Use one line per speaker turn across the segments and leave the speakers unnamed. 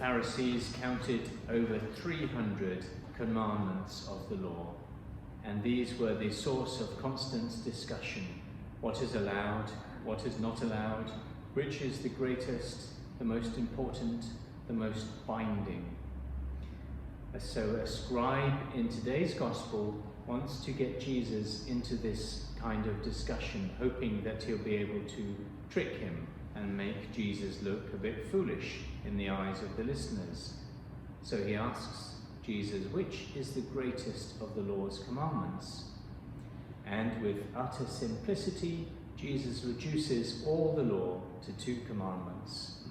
Pharisees counted over 300 commandments of the law, and these were the source of constant discussion. What is allowed, what is not allowed, which is the greatest, the most important, the most binding. So a scribe in today's gospel wants to get Jesus into this kind of discussion, hoping that he'll be able to trick him and make Jesus look a bit foolish in the eyes of the listeners. So he asks Jesus, which is the greatest of the law's commandments? And with utter simplicity, Jesus reduces all the law to 2 commandments.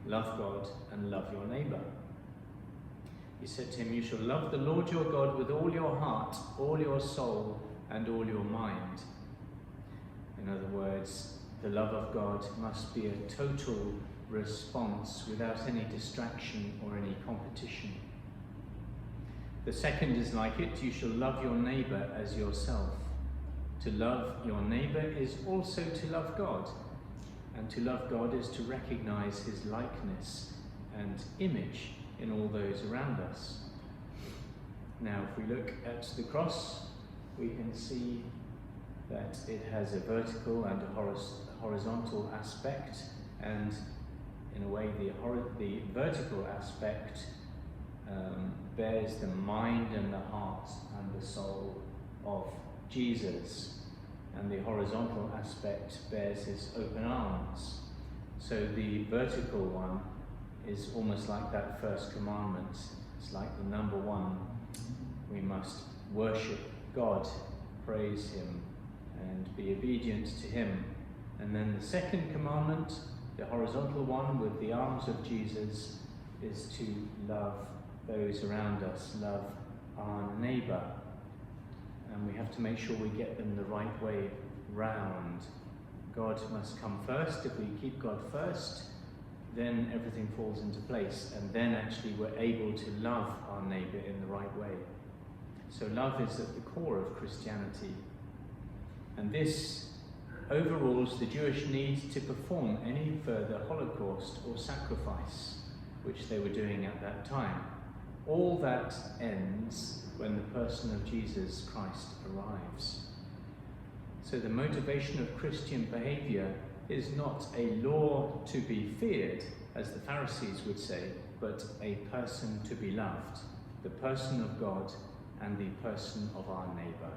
Love God and love your neighbour. He said to him, you shall love the Lord your God with all your heart, all your soul, and all your mind. In other words, the love of God must be a total response without any distraction or any competition. The second is like it, you shall love your neighbour as yourself. To love your neighbour is also to love God. And to love God is to recognize his likeness and image in all those around us. Now, if we look at the cross, we can see that it has a vertical and a horizontal aspect, and in a way the vertical aspect bears the mind and the heart and the soul of Jesus, and the horizontal aspect bears his open arms. So the vertical one is almost like that first commandment. It's like the number one. We must worship God, praise him, and be obedient to him. And then the second commandment, the horizontal one with the arms of Jesus, is to love those around us, love our neighbour. And we have to make sure we get them the right way round. God must come first. If we keep God first, then everything falls into place, and then actually we're able to love our neighbour in the right way. So love is at the core of Christianity. And this overrules the Jewish need to perform any further Holocaust or sacrifice, which they were doing at that time. All that ends when the person of Jesus Christ arrives. So the motivation of Christian behaviour is not a law to be feared, as the Pharisees would say, but a person to be loved, the person of God and the person of our neighbour.